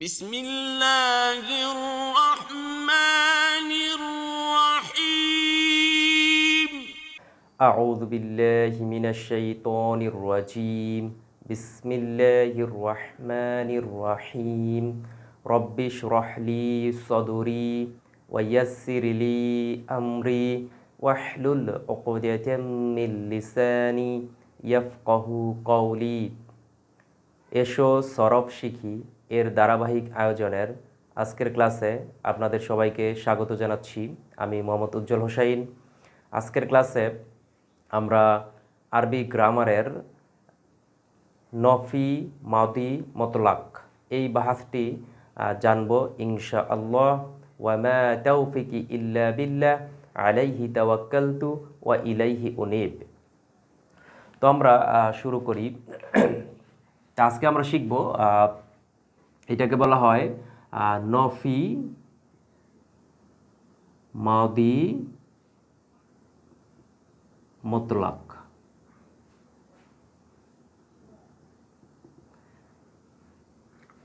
بسم الله الرحمن الرحيم أعوذ بالله من الشيطان الرجيم بسم الله الرحمن الرحيم رب اشرح لي صدري ويسر لي أمري واحلل عقدة من লিসানি ইয়াফকাহু কওলি। এসো সরফ শিখি এর ধারাবাহিক আয়োজনের আজকের ক্লাসে আপনাদের সবাইকে স্বাগত জানাচ্ছি। আমি মোহাম্মদ উজ্জ্বল হোসাইন। আজকের ক্লাসে আমরা আরবি গ্রামারের নফি মাদি মতলাক এই বাহাসটি জানব ইনশাআল্লাহ। ওয়া মা তাওফিকি ইল্লা বিল্লাহ আলাইহি তাওয়াক্কালতু ওয়া ইলাইহি উনীব। তো আমরা শুরু করি। আজকে আমরা শিখব, এটাকে বলা হয় নফি মাদি মতলাক।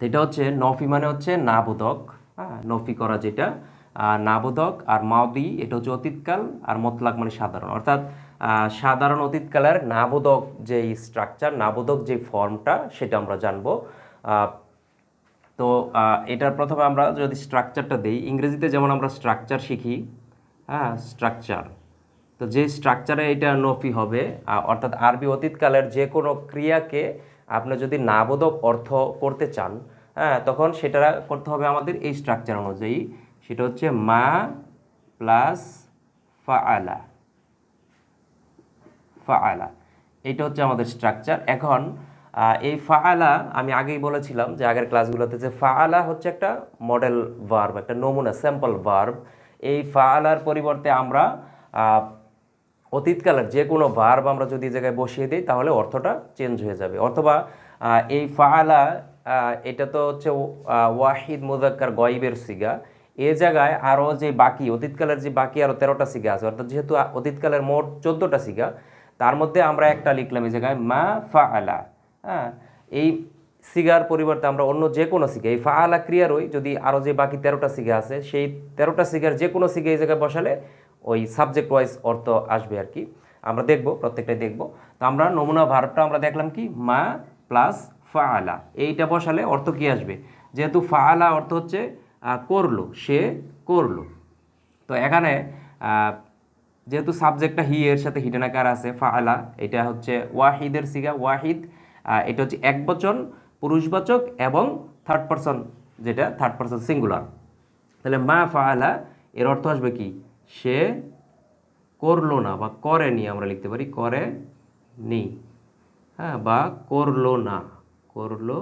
এটা হচ্ছে নফি মানে হচ্ছে নাবোধক, নফি করা যেটা নাবোধক, আর মাদি এটা হচ্ছে অতীতকাল, আর মতলাক মানে সাধারণ। অর্থাৎ সাধারণ অতীতকালের নাবোধক যে স্ট্রাকচার, নাবোধক যে ফর্মটা সেটা আমরা জানবো। তো এটার প্রথমে আমরা যদি স্ট্রাকচারটা দিই, ইংরেজিতে যেমন আমরা স্ট্রাকচার শিখি, স্ট্রাকচার, তো যে স্ট্রাকচারে এটা নফি হবে, অর্থাৎ আরবি অতীতকালের যে কোনো ক্রিয়াকে আপনি যদি নাবোধক অর্থ করতে চান, তখন সেটা করতে হবে আমাদের এই স্ট্রাকচার অনুযায়ী। সেটা হচ্ছে মা প্লাস ফাআলা। ফাআলা এটা হচ্ছে আমাদের স্ট্রাকচার। এখন এই ফাআলা আমি আগেই বলেছিলাম যে আগের ক্লাসগুলোতে, যে ফাআলা হচ্ছে একটা মডেল ভার্ব, একটা নমুনা স্যাম্পল ভার্ব। এই ফাআলার পরিবর্তে আমরা অতীতকালের যে কোনো ভার্ব আমরা যদি এই জায়গায় বসিয়ে দিই তাহলে অর্থটা চেঞ্জ হয়ে যাবে। অথবা এই ফাআলা এটা তো হচ্ছে ওয়াহিদ মুযাক্কার গয়বের সিগা, এ জায়গায় আরও যে বাকি অতীতকালের যে বাকি আরও 13টা সিগা আছে, অর্থাৎ যেহেতু অতীতকালের মোট 14টা সিগা, তার মধ্যে আমরা একটা লিখলাম এই জায়গায় মা ফাআলা। এই সিগার পরিবর্তে আমরা অন্য যে কোনো সিগা, এই ফাআলা ক্রিয়ারই যদি আরও যে বাকি 13টা সিগা আছে, সেই 13টা সিগার যে কোনো সিগা এই জায়গায় বসালে ওই সাবজেক্ট ওয়াইজ অর্থ আসবে আর কি। আমরা দেখব, প্রত্যেকটাই দেখব। তো আমরা নমুনা ভার্বটা আমরা দেখলাম কি, মা প্লাস ফাআলা, এইটা বসালে অর্থ কি আসবে। যেহেতু ফাআলা অর্থ হচ্ছে করলো, সে করলো, তো এখানে যেহেতু সাবজেক্টটা হি এর সাথে হিডেন আকার আছে, ফাআলা এটা হচ্ছে ওয়াহিদের সিগা। ওয়াহিদ এটা হচ্ছে একবচন, পুরুষবাচক এবং থার্ড পারসন, যেটা থার্ড পারসন সিঙ্গুলার। তাহলে মা ফাআলা এর অর্থ আসবে কি, সে করলো না বা করেনি, আমরা লিখতে পারি করে নি, বা করলো না, করলো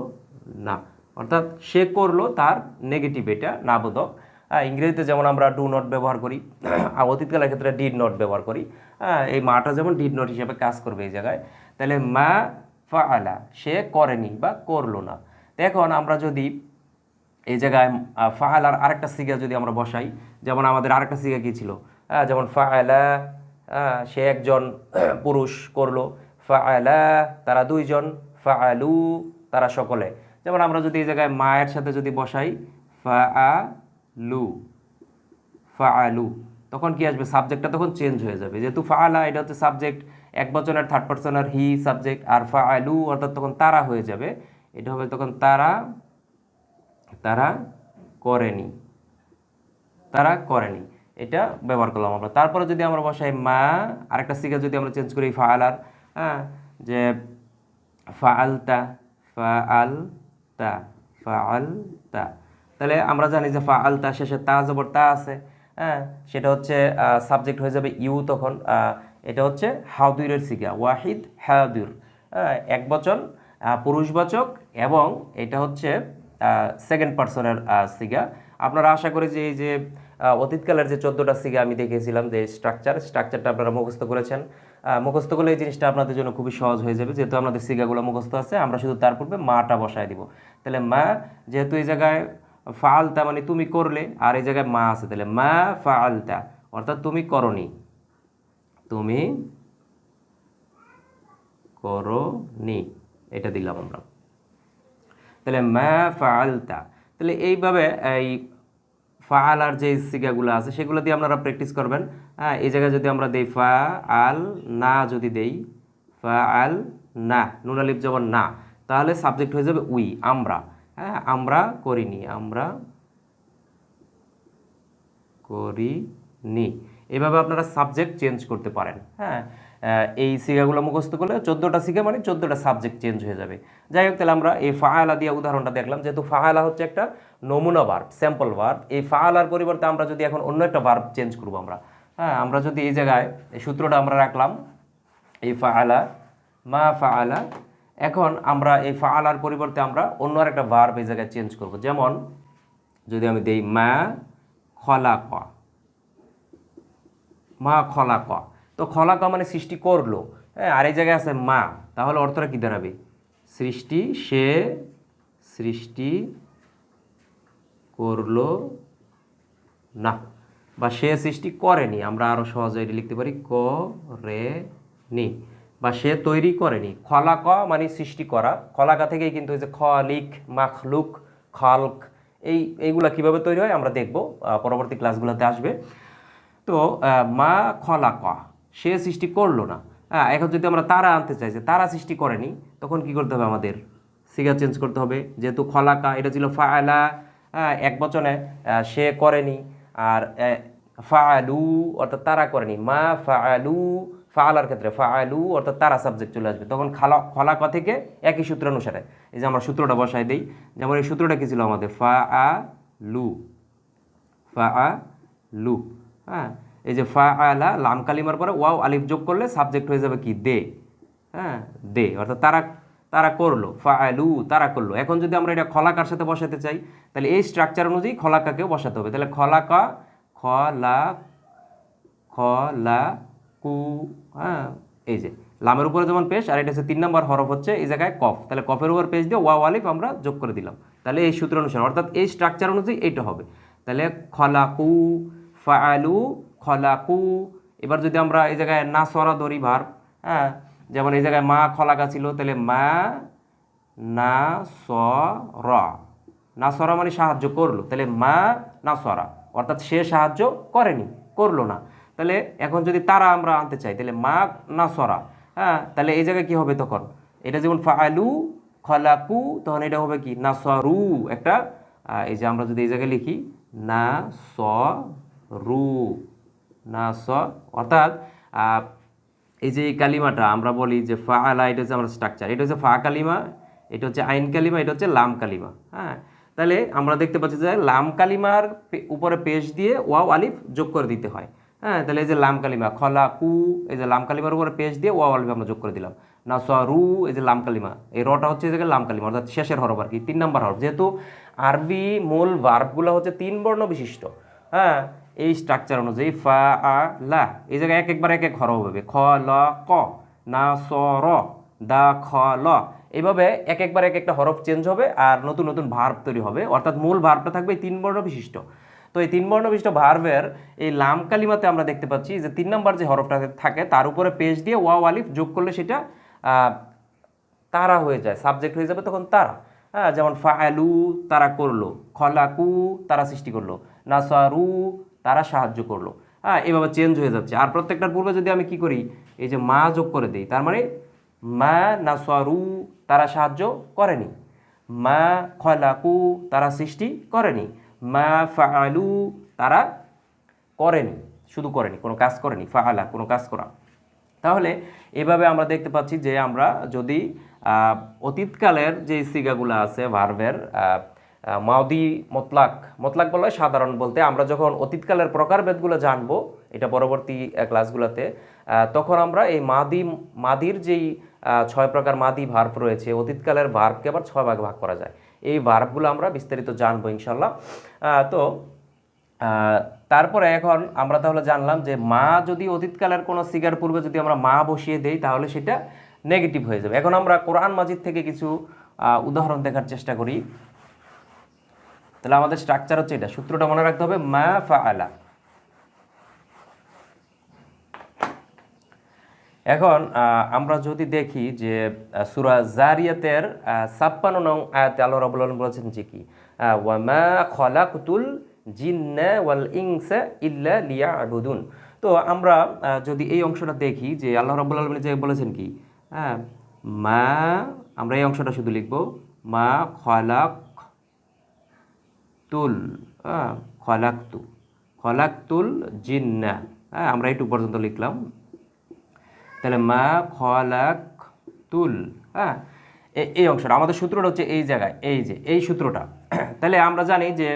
না, অর্থাৎ সে করলো তার নেগেটিভ, এটা নাবোধক। ইংরেজিতে যেমন আমরা ডু নট ব্যবহার করি, আর অতীতকালের ক্ষেত্রে ডিড নট ব্যবহার করি। এই মাটা যেমন ডিড নট হিসেবে কাজ করবে এই জায়গায়। তাহলে মা ফাআলা সে করেনি বা করলো না। তো এখন আমরা যদি এই জায়গায় ফাআলার আরেকটা সিগা যদি আমরা বসাই, যেমন আমাদের আরেকটা সিগা কী ছিল, যেমন ফাআলা সে একজন পুরুষ করলো, ফাআলা তারা দুইজন, ফাআলু তারা সকলে। যেমন আমরা যদি এই জায়গায় মায়ের সাথে যদি বসাই ফাআলু, ফাআলু, তখন কি আসবে, সাবজেক্টটা তখন চেঞ্জ হয়ে যাবে। যেহেতু ফাআলা এটা হচ্ছে সাবজেক্ট, এক বচনের থার্ড পারসনের হি সাবজেক্ট, আর ফাআলু অর্থাৎ তখন তারা হয়ে যাবে। এটা হবে তখন তারা, তারা করেনি, তারা করেনি, এটা ব্যবহার করলাম আমরা। তারপরে যদি আমরা বসাই মা, আরেকটা সিগা যদি আমরা চেঞ্জ করি ফাআলার, যে ফাআলতা, ফাআলতা, ফাআলতা, তাহলে আমরা জানি যে ফাআলতা শেষে তা জবর তা আছে, সেটা হচ্ছে সাবজেক্ট হয়ে যাবে ইউ। তখন এটা হচ্ছে হাদুরের সিগা, ওয়াহিদ হাদুর, এক বচন, পুরুষবাচক, এবং এটা হচ্ছে সেকেন্ড পারসনের সিগা। আপনারা আশা করি যে এই যে অতীতকালের যে 14টা সিগা আমি দেখিয়েছিলাম, যে স্ট্রাকচারটা আপনারা মুখস্থ করেছেন। মুখস্থ করলে এই জিনিসটা আপনাদের জন্য খুবই সহজ হয়ে যাবে, যেহেতু আমাদের সিগাগুলো মুখস্থ আছে। আমরা শুধু তার পূর্বে মাটা বসায় দিব। তাহলে মা, যেহেতু এই জায়গায় ফাআলতা মানে তুমি করলে, আর এই জায়গায় মা আছে, তাহলে মা ফাআলতা অর্থাৎ তুমি করনি, তুমি করনি, এটা দিলাম আমরা। তাহলে মা ফাআলতা, তাহলে এইভাবে এই ফাআলার যে সিগাগুলো আছে সেগুলো দিয়ে আপনারা প্র্যাকটিস করবেন। হ্যাঁ, এই জায়গায় যদি আমরা দেই ফা আল না, যদি দেই ফা আল না, নুন আলিফ জবর না, তাহলে সাবজেক্ট হয়ে যাবে উই, আমরা। হ্যাঁ, আমরা করিনি, আমরা করিনি। এভাবে আপনারা সাবজেক্ট চেঞ্জ করতে পারেন। হ্যাঁ, এই সিগাগুলো মুখস্থ করলে 14টা সিগা মানে 14টা সাবজেক্ট চেঞ্জ হয়ে যাবে। যাই হোক, তাহলে আমরা এই ফাআলা দিয়ে উদাহরণটা দেখলাম। যেহেতু ফাআলা হচ্ছে একটা নমুনা ভার্ব, স্যাম্পল ভার্ব, এই ফাআলার পরিবর্তে আমরা যদি এখন অন্য একটা ভার্ব চেঞ্জ করবো আমরা। হ্যাঁ, আমরা যদি এই জায়গায় এই সূত্রটা আমরা রাখলাম, এই ফাআলা, মা ফাআলা। এখন আমরা এই ফাআলার পরিবর্তে আমরা অন্য একটা ভার্ব এই জায়গায় চেঞ্জ করব। যেমন যদি আমি দেই মা খলাকা, মা খলাকা, তো খলাকা মানে সৃষ্টি করলো। হ্যাঁ, আর এই জায়গায় আছে মা, তাহলে অর্থটা কি দাঁড়াবে? সৃষ্টি, সে সৃষ্টি করলো না, বা সে সৃষ্টি করেনি। আমরা আরো সহজে এটি লিখতে পারি করেনি, বা সে তৈরি করেনি। খলাকা মানে সৃষ্টি করা, খলাকা থেকেই কিন্তু এই যে খলিক, মাখলুক, খালক, এইগুলা কিভাবে তৈরি হয় আমরা দেখব, পরবর্তী ক্লাসগুলোতে আসবে। তো মা খলাকা, সে সৃষ্টি করলো না। এখন যদি আমরা তারা আনতে চাই যে তারা সৃষ্টি করেনি, তখন কি করতে হবে? আমাদের সিগা চেঞ্জ করতে হবে। যেহেতু খলাকা এটা ছিল ফাআলা, এক বচনে, সে করেনি, আর ফাআলু অর্থাৎ তারা করেনি। মা ফাআলু, ফাআলার ক্ষেত্রে ফাআলু অর্থাৎ তারা সাবজেক্ট চলে আসবে। তখন খলাকা থেকে একই সূত্র অনুসারে এই যে আমরা সূত্রটা বসাই দেই। যেমন এই সূত্রটা কি ছিল আমাদের? ফাআলু, ফাআলু। হ্যাঁ, এই যে ফাআলা, লাম কালিমার পরে ওয়াও আলিফ যোগ করলে সাবজেক্ট হয়ে যাবে কি? দে। হ্যাঁ, দে অর্থাৎ তারা, তারা করলো। ফাআলু, তারা করলো। এখন যদি আমরা এটা খলাকার সাথে বসাতে চাই, তাহলে এই স্ট্রাকচার অনুযায়ী খলাকাকেও বসাতে হবে। তাহলে খলাকা, খলাকু। হ্যাঁ, এই যে লামের উপরে যেমন পেশ, আর এটা হচ্ছে 3 নম্বর হরফ হচ্ছে এই জায়গায় কফ, তাহলে কফের উপর পেশ দিয়ে ওয়াও আলিফ আমরা যোগ করে দিলাম। তাহলে এই সূত্র অনুসারে অর্থাৎ এই স্ট্রাকচার অনুযায়ী এইটা হবে। তাহলে খলাকু, ফাআলু, খলাকু। এবার যদি আমরা এই জায়গায় নাসরা ধরি ভার্ব, হ্যাঁ, যেমন এই জায়গায় মা খলাকা ছিল, তাহলে মা নাসরা, নাসরা মানে সাহায্য করলো, তাহলে মা নাসরা অর্থাৎ সে সাহায্য করেনি, করলো না। তাহলে এখন যদি তারা আমরা আনতে চাই, তাহলে মা নাসরা। হ্যাঁ, তাহলে এই জায়গায় কি হবে তখন? এটা যেমন ফাআলু, খলাকু, তখন এটা হবে কি? নাসরু। একটা এই যে আমরা যদি এই জায়গায় লিখি নাসরু, নাস অর্থাৎ এই যে কালিমাটা আমরা বলি যে ফাআলা, এটা হচ্ছে আমরা স্ট্রাকচার, এটা হচ্ছে ফা কালিমা, এটা হচ্ছে আইন কালিমা, এটা হচ্ছে লাম কালিমা। হ্যাঁ, তাহলে আমরা দেখতে পাচ্ছি যে লাম কালিমার উপরে পেশ দিয়ে ওয়াও আলিফ যোগ করে দিতে হয়। হ্যাঁ, তাহলে এই যে লাম কালিমা খলাকু, এই যে লাম কালিমার উপরে পেশ দিয়ে ওয়াও আলিফ আমরা যোগ করে দিলাম। নাসরু, এই যে লাম কালিমা, এই রটা হচ্ছে এই জায়গায় লাম কালিমা অর্থাৎ শেষের হরফ আর কি, 3 নম্বর হরফ। যেহেতু আরবি মূল ভার্বগুলো হচ্ছে 3 বর্ণ বিশিষ্ট। হ্যাঁ, এই স্ট্রাকচার অনুযায়ী ফাআলা, এই জায়গায় একবার এক এক হরফ হবে। খলাক, নাসর, দাখল, এইভাবে এক একবার এক একটা হরফ চেঞ্জ হবে আর নতুন নতুন ভার্ব তৈরি হবে। অর্থাৎ মূল ভার্বটা থাকবে 3 বর্ণ বিশিষ্ট। তো এই 3 বর্ণ বিশিষ্ট ভার্বের এই লাম কালিমাতে আমরা দেখতে পাচ্ছি যে 3 নম্বর যে হরফটা থাকে তার উপরে পেশ দিয়ে ওয়াও আলিফ যোগ করলে সেটা তারা হয়ে যায়, সাবজেক্ট হয়ে যাবে তখন তারা। হ্যাঁ, যেমন ফাআলু, তারা করলো। খলাকু, তারা সৃষ্টি করলো। নাসারু, তারা সাহায্য করলো। হ্যাঁ, এভাবে চেঞ্জ হয়ে যাচ্ছে। আর প্রত্যেকটার পূর্বে যদি আমি কি করি, এই যে মা যোগ করে দিই, তার মানে মা নাসারু, তারা সাহায্য করেনি। মা খলাকু, তারা সৃষ্টি করেনি। মা ফাআলু, তারা করেনি, শুধু করেনি, কোনো কাজ করেনি। ফাআলা, কোনো কাজ করা। তাহলে এভাবে আমরা দেখতে পাচ্ছি যে আমরা যদি অতীতকালের যে সিগাগুলো আছে ভার্বের, মাউদি মতলাক, মতলাক বলা হয় সাধারণ বলতে, আমরা যখন অতীতকালের প্রকারভেদগুলো জানবো এটা পরবর্তী ক্লাসগুলোতে, তখন আমরা এই মাদির যেই 6 প্রকার মাদি ভার্ব রয়েছে, অতীতকালের ভার্বকে আবার 6 ভাগে ভাগ করা যায়। এই ভার্বগুলো আমরা বিস্তারিত জানবো ইনশাল্লাহ। তো তারপরে এখন আমরা তাহলে জানলাম যে মা যদি অতীতকালের কোনো সিগার পূর্বে যদি আমরা মা বসিয়ে দেই তাহলে সেটা নেগেটিভ হয়ে যাবে। এখন আমরা কোরআন মাজিদ থেকে কিছু উদাহরণ দেখার চেষ্টা করি। তাহলে আমাদের স্ট্রাকচার হচ্ছে এটা, সূত্রটা মনে রাখতে হবে মা ফাআলা। এখন আমরা যদি দেখি যে সূরা জারিয়াতের 56 নং আয়াতে আল্লাহ রাব্বুল আলামিন বলেছেন যে কি, ওয়ামা খলাকতুল জিন্না ওয়াল ইনসা ইল্লা লিয়াবুদুন। তো আমরা যদি এই অংশটা দেখি যে আল্লাহ রাব্বুল আলামিন যে বলেছেন কি, হ্যাঁ, মা, আমরা এই অংশটা শুধু লিখব মা খলাকতুল, হ্যাঁ, খলাকতুল জিন্না, হ্যাঁ, আমরা এইটুকু পর্যন্ত লিখলাম। তাহলে মা খলাকতুল, হ্যাঁ, এই অংশটা আমাদের সূত্রটা হচ্ছে এই জায়গায়, এই যে এই সূত্রটা। তাহলে আমরা জানি যে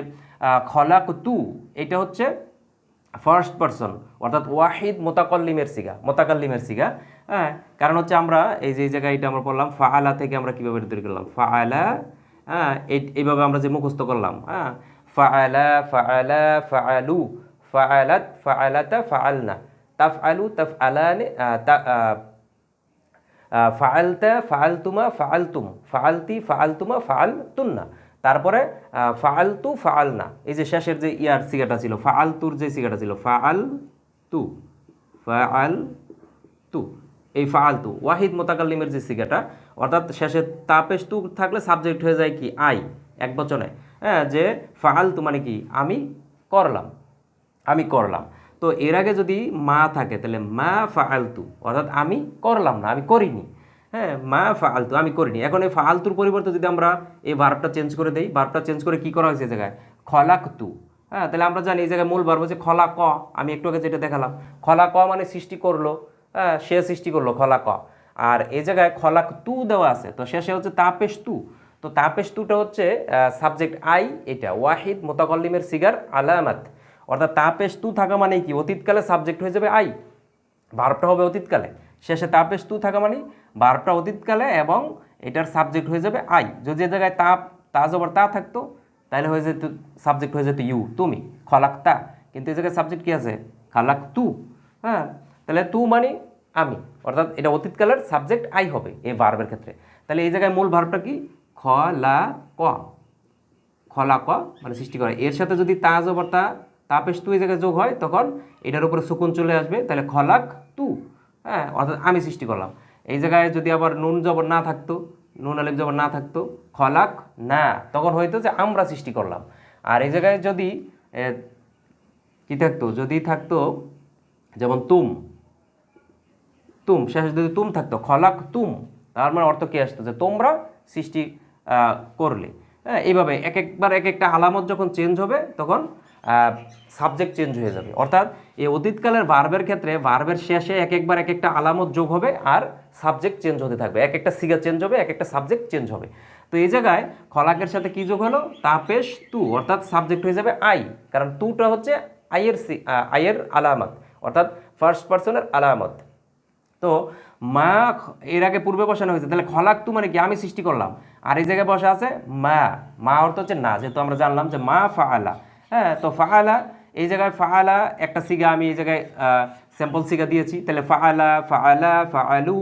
খলাকতু এটা হচ্ছে ফার্স্ট পারসন, অর্থাৎ ওয়াহিদ মোতাকাল্লিমের সিগা, হ্যাঁ, কারণ হচ্ছে আমরা এই যে এই জায়গায় এটা আমরা পড়লাম ফাআলা থেকে আমরা কীভাবে তৈরি করলাম ফাআলা, হ্যাঁ, এইভাবে আমরা যে মুখস্থ করলাম, হ্যাঁ, ফাআলা ফাআলা ফাআলু ফাআলাত ফাআলাতা ফাআলনা তাফআলু তাফআলানি ফাআলতা ফাআলতুমা ফাআলতুম ফাআলতি ফাআলতুমা ফাআলতুন্না, তারপরে ফাআলতু ফাআলনা, এই যে শেষের যে ইয়ার সিগাটা ছিল ফাআলতুর যে সিগাটা ছিল ফাআলতু ফাআলতু, এই ফাআলতু ওয়াহিদ মোতাকাল্লিমের যে সিগাটা, অর্থাৎ শেষে তাপেশ তু থাকলে সাবজেক্ট হয়ে যায় কি আই, এক বচনে, হ্যাঁ, যে ফাআলতু মানে কি আমি করলাম। তো এর আগে যদি মা থাকে তাহলে মা ফাআলতু, অর্থাৎ আমি করলাম না, আমি করিনি, হ্যাঁ, মা ফাআলতু আমি করিনি। এখন এই ফাআলতুর পরিবর্তে যদি আমরা এই ভার্বটা চেঞ্জ করে দেই, ভার্বটা চেঞ্জ করে কি করা হয়েছে এই জায়গায় খলাকতু, হ্যাঁ, তাহলে আমরা জানি এই জায়গায় মূল ভার্ব হচ্ছে খলাক, আমি একটু আগে যেটা দেখালাম খলাক মানে সৃষ্টি করলো, হ্যাঁ, সে সৃষ্টি করলো খলাক, আর এই জায়গায় খলাকতু দেওয়া আছে, তো শেষে হচ্ছে তাপেশ তু, তো তাপেশ তুটা হচ্ছে সাবজেক্ট আই, এটা ওয়াহিদ মোতাকাল্লিমের সিগার আলামাত, অর্থাৎ তাপেশ তু থাকা মানে কি অতীতকালে সাবজেক্ট হয়ে যাবে আই, ভার্বটা হবে অতীতকালে, শেষে তাপেশ তু থাকা মানে ভার্বটা অতীতকালে এবং এটার সাবজেক্ট হয়ে যাবে আই। যদি এ জায়গায় তা জবর তা থাকতো তাহলে হয়ে যেত সাবজেক্ট হয়ে যেত ইউ, তুমি খলাক্তা, কিন্তু এই জায়গায় সাবজেক্ট কি আছে খালাক তু, হ্যাঁ, তাহলে তু মানে আমি, অর্থাৎ এটা অতীতকালের সাবজেক্ট আই হবে এই ভার্বের ক্ষেত্রে। তাহলে এই জায়গায় মূল ভার্বটা কি খলাক মানে সৃষ্টি করে, এর সাথে যদি তা জবর তাপেশ তু এই জায়গায় যোগ হয় তখন এটার উপরে সুকুন চলে আসবে, তাহলে খলাক তু, হ্যাঁ, অর্থাৎ আমি সৃষ্টি করলাম। এই জায়গায় যদি আবার নুন জবর না থাকতো, নুন আলিফ জবর না থাকতো খলাক না, তখন হয়তো যে আমরা সৃষ্টি করলাম। আর এই জায়গায় যদি কি থাকতো, যদি থাকতো যেমন তুম শেষে যদি তুম থাকতো খলাক তুম, তার মানে অর্থ কি আসতো যে তোমরা সৃষ্টি করলে, হ্যাঁ, এইভাবে এক একটা আলামত যখন চেঞ্জ হবে তখন সাবজেক্ট চেঞ্জ হয়ে যাবে, অর্থাৎ এই অতীতকালের ভার্বের ক্ষেত্রে ভার্বের শেষে এক একটা আলামত যোগ হবে আর সাবজেক্ট চেঞ্জ হতে থাকবে, এক একটা সিগা চেঞ্জ হবে, এক একটা সাবজেক্ট চেঞ্জ হবে। তো এই জায়গায় খলাকের সাথে কি যোগ হলো তাপেশ তু, অর্থাৎ সাবজেক্ট হয়ে যাবে আই, কারণ তুটা হচ্ছে আইয়ের আলামত, অর্থাৎ ফার্স্ট পার্সনের আলামত। তো মা এর আগে পূর্বে বসানো হয়েছে, তাহলে খলাক তু মানে কি আমি সৃষ্টি করলাম, আর এই জায়গায় বসা আছে মা অর্থ হচ্ছে না, যেহেতু আমরা জানলাম যে মা ফাআলা, হ্যাঁ, তো ফাআলা এই জায়গায় ফাআলা একটা সিগা, আমি এই জায়গায় স্যাম্পল সিগা দিয়েছি, তাহলে ফাআলা ফাআলা ফাআলু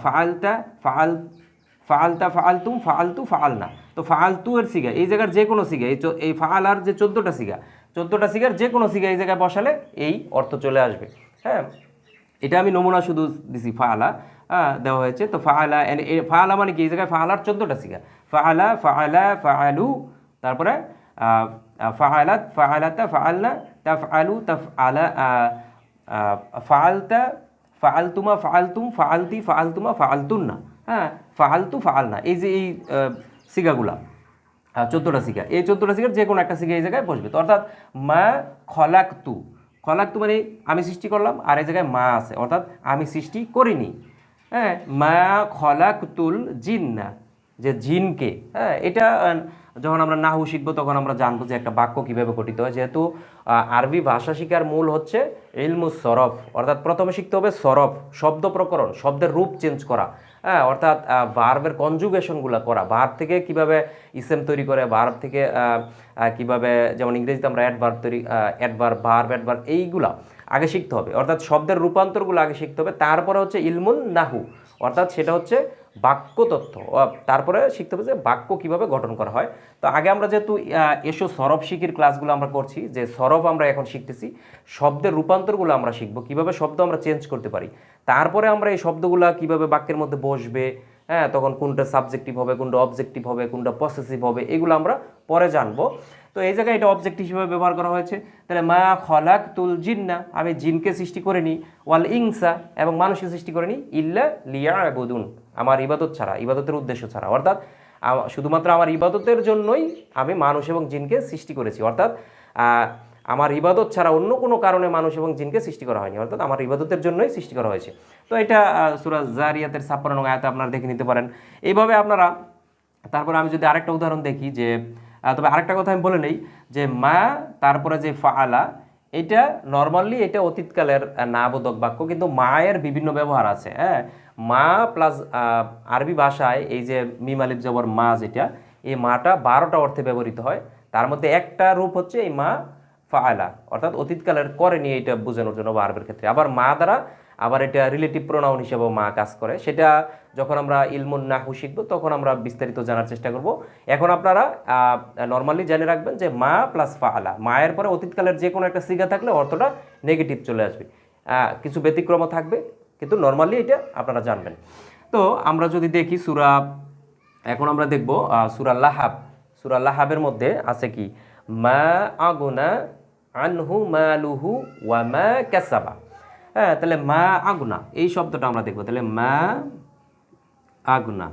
ফাআলতা ফাআলতা ফাআলতুম ফাআলতু ফাআলনা, তো ফাআলতু এর সিগা এই জায়গার যে কোনো সিগা, এই ফাআলার যে 14টা সিগার যে কোনো সিগা এই জায়গায় বসালে এই অর্থ চলে আসবে, হ্যাঁ, এটা আমি নমুনা শুধু দিছি ফাআলা দেওয়া হয়েছে। তো ফাআলা মানে কি এই জায়গায় ফাআলার 14টা সিগা, ফাআলা ফাআলা ফাআলু, তারপরে ফাআলাত ফাআলাতা ফাআলনা তাফআলু তাফআলা ফাআলতা ফাআলতুমা ফাআলতুম ফাআলতি ফাআলতুমা ফাআলতুন্না, হ্যাঁ, ফাআলতু ফাআলনা, এই যে এই সিগাগুলা 14টা সিগা, এই 14টা সিগার যে কোনো একটা সিগা এই জায়গায় বসবে। তো অর্থাৎ মা খলাকতু মানে আমি সৃষ্টি করলাম, আর এই জায়গায় মা আছে অর্থাৎ আমি সৃষ্টি করিনি, হ্যাঁ, মা খলাকতুল জিন্না, যে জিনকে, হ্যাঁ, এটা যখন আমরা নাহু শিখবো তখন আমরা জানবো যে একটা বাক্য কীভাবে গঠিত হয়, যেহেতু আরবি ভাষা শিখার মূল হচ্ছে ইলমুস সরফ, অর্থাৎ প্রথমে শিখতে হবে সরফ, শব্দ প্রকরণ, শব্দের রূপ চেঞ্জ করা, হ্যাঁ, অর্থাৎ ভার্বের কনজুগেশনগুলো করা, ভার্ব থেকে কিভাবে ইসেম তৈরি করে, ভার্ব থেকে কিভাবে, যেমন ইংরেজিতে আমরা অ্যাডভার্ব এইগুলা আগে শিখতে হবে, অর্থাৎ শব্দের রূপান্তরগুলো আগে শিখতে হবে, তারপরে হচ্ছে ইলমুন নাহু, অর্থাৎ সেটা হচ্ছে বাক্য তথ্য, তারপরে শিখতে হবে যে বাক্য কিভাবে গঠন করা হয়। তো আগে আমরা যেহেতু এসো সরফ শিখির ক্লাসগুলো আমরা করছি, যে সরফ আমরা এখন শিখতেছি, শব্দের রূপান্তরগুলো আমরা শিখবো, কিভাবে শব্দ আমরা চেঞ্জ করতে পারি, তারপরে আমরা এই শব্দগুলো কিভাবে বাক্যের মধ্যে বসবে, হ্যাঁ, তখন কোনটা সাবজেক্টিভ হবে, কোনটা অবজেক্টিভ হবে, কোনটা পসেসিভ হবে, এগুলো আমরা পরে জানবো। তো এই জায়গায় এটা অবজেক্ট হিসেবে ব্যবহার করা হয়েছে। তাহলে মা খলাকতুল জিন্না, আমি জিনকে সৃষ্টি করিনি, ওয়াল ইনসা, এবং মানুষকে সৃষ্টি করিনি, ইল্লা লিয়াবুদুন, আমার ইবাদত ছাড়া, ইবাদতের উদ্দেশ্য ছাড়া। অর্থাৎ শুধুমাত্র আমার ইবাদতের জন্যই আমি মানুষ এবং জিনকে সৃষ্টি করেছি। অর্থাৎ আমার ইবাদত ছাড়া অন্য কোনো কারণে মানুষ এবং জিনকে সৃষ্টি করা হয়নি, অর্থাৎ আমার ইবাদতের জন্যই সৃষ্টি করা হয়েছে। তো এটা সূরা যারিয়াতের 56 নং আয়াতে আপনারা দেখে নিতে পারেন। এইভাবে আপনারা, তারপরে আমি যদি আরেকটা উদাহরণ দেখি যে, তবে আরেকটা কথা আমি বলে নেই যে মা তারপরে যে ফাআলা, এটা নর্মালি এটা অতীতকালের নাবোধক বাক্য, কিন্তু মায়ের বিভিন্ন ব্যবহার আছে। হ্যাঁ, মা প্লাস আরবি ভাষায় এই যে মিম আলিফ জবর মা, যেটা এই মাটা 12টা অর্থে ব্যবহৃত হয়। তার মধ্যে একটা রূপ হচ্ছে এই মা ফাআলা, অর্থাৎ অতীতকালের করেনি, এটা বোঝানোর জন্য ভার্বের ক্ষেত্রে। আবার মা দ্বারা আবার এটা রিলেটিভ প্রোনাউন হিসেবেও মা কাজ করে। সেটা যখন আমরা ইলমুন নাহু শিখবো তখন আমরা বিস্তারিত জানার চেষ্টা করব। এখন আপনারা নর্মালি জেনে রাখবেন যে মা প্লাস ফাআলা, মায়ের পরে অতীতকালের যে কোনো একটা সিগা থাকলে অর্থটা নেগেটিভ চলে আসবে। কিছু ব্যতিক্রম থাকবে, কিন্তু নর্মালি এটা আপনারা জানবেন। তো আমরা যদি দেখি সূরা, এখন আমরা দেখব সূরা লাহাব। সূরা লাহাবের মধ্যে আছে কি, মা আগুনা আনহু মালুহু ওয়া মা কাসাবা। হ্যাঁ, তাহলে মা আগুনা এই শব্দটা আমরা দেখবো। তাহলে মা আগুনা,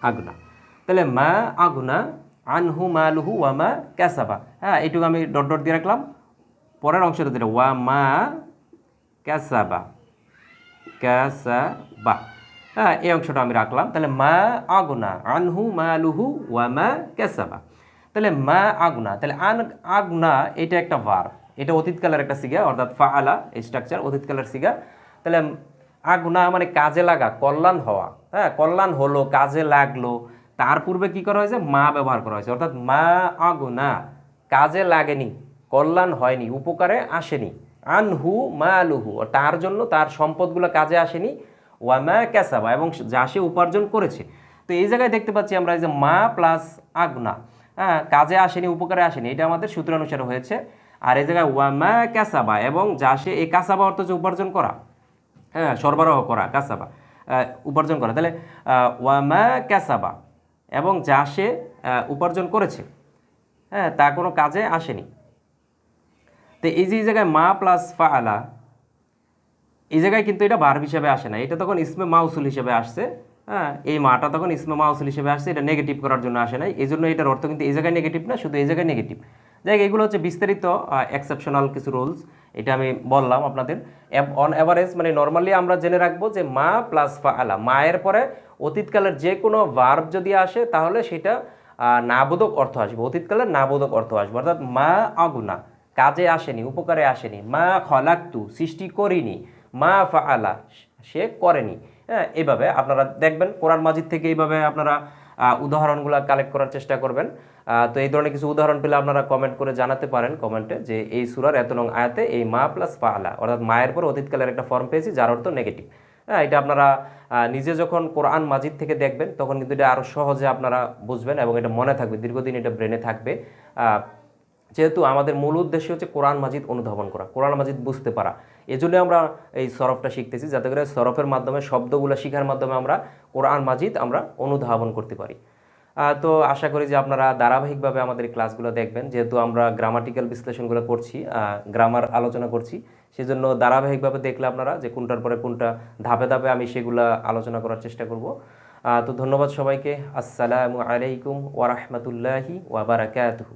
আগুনা, তাহলে মা আগুনা আনহু মালুহু ওয়া মা কাসাবা। হ্যাঁ, এইটুকু আমি ডট ডট দিয়ে রাখলাম। পরের অংশটা দিলে ওয়া মা কাসাবা, কাসাবা। হ্যাঁ, এই অংশটা আমি রাখলাম। তাহলে মা আগুনা আনহু মালুহু ওয়া মা কাসাবা। তাহলে মা আগুনা, তাহলে আগুনা এটা একটা ভার্ব, এটা অতীতকালের একটা সিগা, অর্থাৎ ফাআলা স্ট্রাকচার, অতীতকালের সিগা। তাহলে আগুনা মানে কাজে লাগা, কল্যাণ হওয়া। হ্যাঁ, কল্যাণ হলো, কাজে লাগলো। তার পূর্বে কি করা হয়েছে, মা ব্যবহার করা হয়েছে, অর্থাৎ মা আগুনা কাজে লাগেনি, কল্যাণ হয়নি, উপকারে আসেনি। আনহু মালুহু, তার জন্য তার সম্পদগুলো কাজে আসেনি। ওয়ামা কাসাবা, এবং যা সে উপার্জন করেছে। তো এই জায়গায় দেখতে পাচ্ছি আমরা যে মা প্লাস আগুনা, হ্যাঁ, কাজে আসেনি, উপকারে আসেনি, এটা আমাদের সূত্রানুসারে হয়েছে। আর এই জায়গায় ওয়ামা কাসাবা, এবং যা সে, এই কাসাবা অর্থ যে উপার্জন করা, হ্যাঁ, সরবরাহ করা, কাসাবা উপার্জন করা। তাহলে ওয়ামা কাসাবা, এবং যা সে উপার্জন করেছে, হ্যাঁ, তা কোনো কাজে আসেনি। তো এই যে এই জায়গায় মা প্লাস ফাআলা, এই জায়গায় কিন্তু এটা ভার্ব হিসেবে আসে না, এটা তখন ইসমে মাউসুল হিসেবে আসছে। হ্যাঁ, এই মাটা তখন ইসমে মাউসুল হিসেবে আসছে, এটা নেগেটিভ করার জন্য আসে নাই। এই জন্য এটার অর্থ কিন্তু এই জায়গায় নেগেটিভ না, শুধু এই জায়গায় নেগেটিভ। যাই হোক, এগুলো হচ্ছে বিস্তারিত এক্সেপশনাল কিছু রুলস, এটা আমি বললাম আপনাদের। অন অ্যাভারেজ মানে নর্মালি আমরা জেনে রাখবো যে মা প্লাস ফাআলা, মায়ের পরে অতীতকালের যে কোনো ভার্ব যদি আসে তাহলে সেটা নাবোধক অর্থ আসবে, অতীতকালের নাবোধক অর্থ আসবে। অর্থাৎ মা আগুনা কাজে আসেনি, উপকারে আসেনি। মা খলাকতু সৃষ্টি করিনি। মা ফাআলা সে করেনি। হ্যাঁ, এইভাবে আপনারা দেখবেন কোরআন মাজিদ থেকে এইভাবে আপনারা উদাহরণগুলো কালেক্ট করার চেষ্টা করবেন। তো এই ধরনের কিছু উদাহরণ পেলে আপনারা কমেন্ট করে জানাতে পারেন কমেন্টে যে এই সূরার এত নং আয়াতে এই মা প্লাস ফাআলা, অর্থাৎ মায়ের পর অতীতকালের একটা ফর্ম পেয়েছি যার অর্থ নেগেটিভ। হ্যাঁ, এটা আপনারা নিজে যখন কোরআন মাজিদ থেকে দেখবেন তখন কিন্তু এটা আরও সহজে আপনারা বুঝবেন এবং এটা মনে থাকবে, দীর্ঘদিন এটা ব্রেনে থাকবে। যেহেতু আমাদের মূল উদ্দেশ্য হচ্ছে কোরআন মাজিদ অনুধাবন করা, কোরআন মাজিদ বুঝতে পারা। এই জন্য আমরা এই সরফটা শিখতেছি, যাতে করে সরফের মাধ্যমে, শব্দগুলো শেখার মাধ্যমে আমরা কোরআন মাজিদ আমরা অনুধাবন করতে পারি। তো আশা করি যে আপনারা ধারাবাহিকভাবে আমাদের এই ক্লাসগুলো দেখবেন, যেহেতু আমরা গ্রামাটিক্যাল বিশ্লেষণগুলো করছি, গ্রামার আলোচনা করছি, সেজন্য ধারাবাহিকভাবে দেখলে আপনারা যে কোনটার পরে কোনটা ধাপে ধাপে আমি সেগুলো আলোচনা করার চেষ্টা করব। তো ধন্যবাদ সবাইকে। আসসালামু আলাইকুম ওয়া রাহমাতুল্লাহি ওয়া বারাকাতুহু।